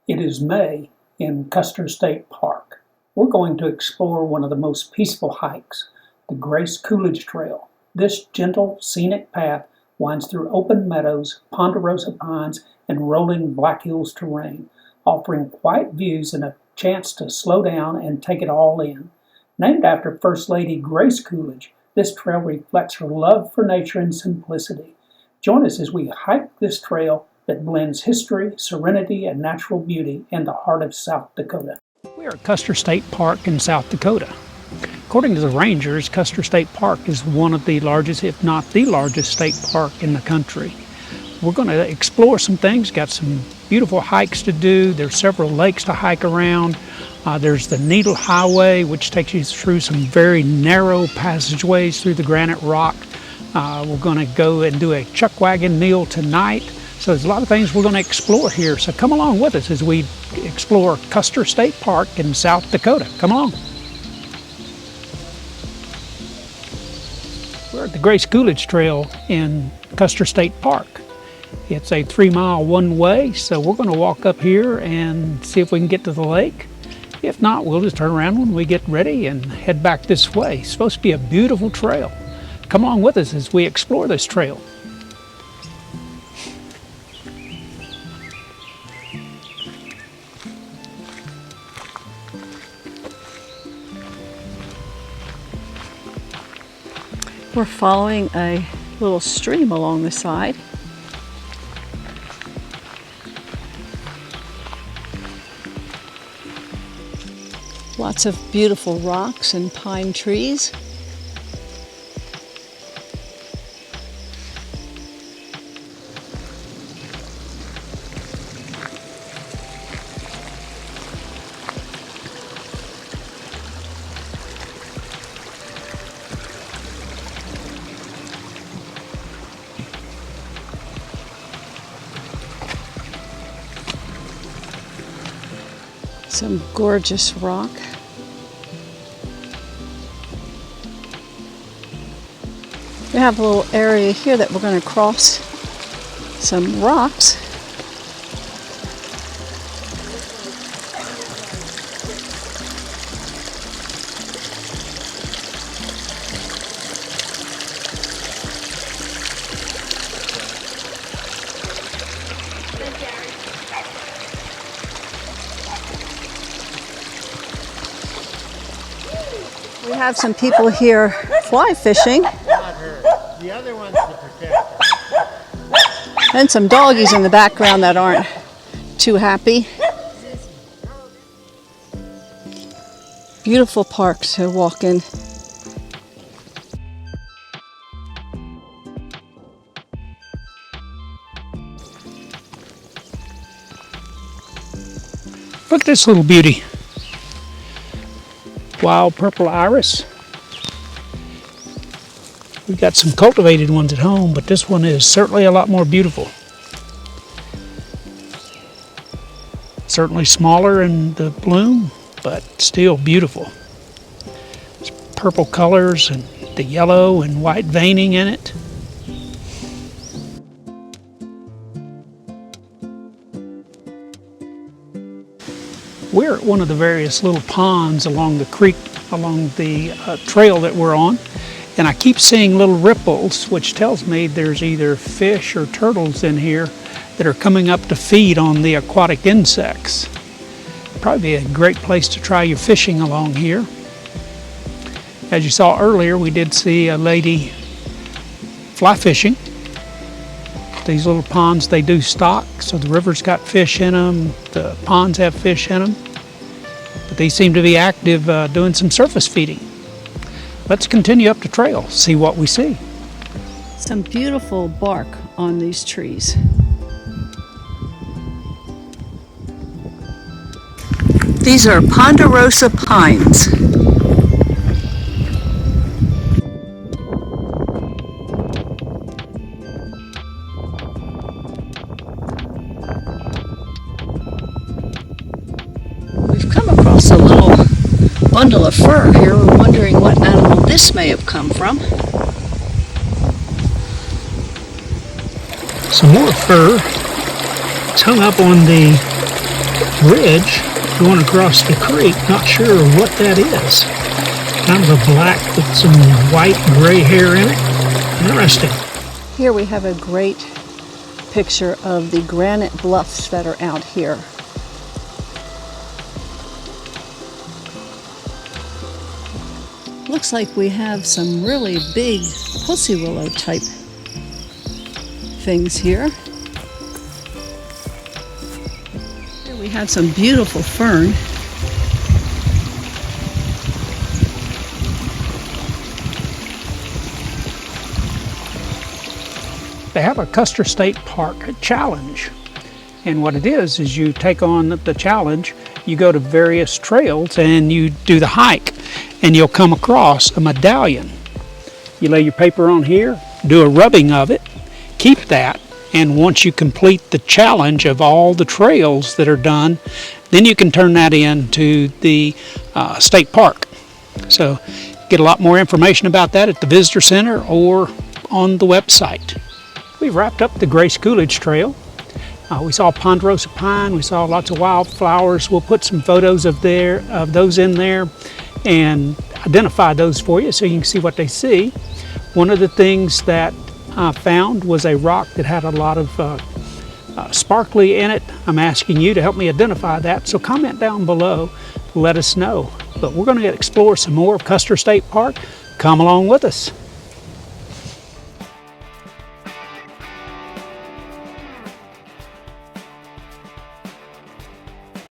It is May in Custer State Park. We're going to explore one of the most peaceful hikes, the Grace Coolidge Trail. This gentle, scenic path winds through open meadows, ponderosa pines, and rolling Black Hills terrain, offering quiet views and a chance to slow down and take it all in. Named after First Lady Grace Coolidge, this trail reflects her love for nature and simplicity. Join us as we hike this trail that blends history, serenity, and natural beauty in the heart of South Dakota. We are at Custer State Park in South Dakota. According to the rangers, Custer State Park is one of the largest, if not the largest, state park in the country. We're going to explore some things, got some beautiful hikes to do. There's several lakes to hike around. There's the Needle Highway, which takes you through some very narrow passageways through the granite rock. We're going to go and do a chuck wagon meal tonight. So there's a lot of things we're going to explore here. So come along with us as we explore Custer State Park in South Dakota. Come along. We're at the Grace Coolidge Trail in Custer State Park. It's a 3-mile one-way, so we're going to walk up here and see if we can get to the lake. If not, we'll just turn around when we get ready and head back this way. It's supposed to be a beautiful trail. Come along with us as we explore this trail. We're following a little stream along the side. Lots of beautiful rocks and pine trees. Some gorgeous rock. We have a little area here that we're going to cross some rocks. We have some people here fly fishing. Not her. The other one's to protect her. And some doggies in the background that aren't too happy. Beautiful park to walk in. Look at this little beauty. Wild purple iris. We've got some cultivated ones at home, but this one is certainly a lot more beautiful. Certainly smaller in the bloom, but still beautiful. It's purple colors and the yellow and white veining in it. We're at one of the various little ponds along the creek, along the trail that we're on, and I keep seeing little ripples, which tells me there's either fish or turtles in here that are coming up to feed on the aquatic insects. Probably a great place to try your fishing along here. As you saw earlier, we did see a lady fly fishing. These little ponds, they do stock, so the river's got fish in them, the ponds have fish in them, but they seem to be active doing some surface feeding. Let's continue up the trail, see what we see. Some beautiful bark on these trees. These are ponderosa pines. A little bundle of fur here. We're wondering what animal this may have come from. Some more fur. It's hung up on the bridge going across the creek. Not sure what that is. Kind of a black with some white gray hair in it. Interesting. Here we have a great picture of the granite bluffs that are out here. Looks like we have some really big pussy willow type things here. Here we have some beautiful fern. They have a Custer State Park challenge. And what it is you take on the challenge, you go to various trails and you do the hike, and you'll come across a medallion. You lay your paper on here, do a rubbing of it, keep that, and once you complete the challenge of all the trails that are done, then you can turn that into the state park. So get a lot more information about that at the visitor center or on the website. We've wrapped up the Grace Coolidge Trail. We saw ponderosa pine, we saw lots of wildflowers. We'll put some photos of those in there and identify those for you so you can see what they see. One of the things that I found was a rock that had a lot of sparkly in it. I'm asking you to help me identify that, so comment down below, let us know. But we're going to explore some more of Custer State Park. Come along with us.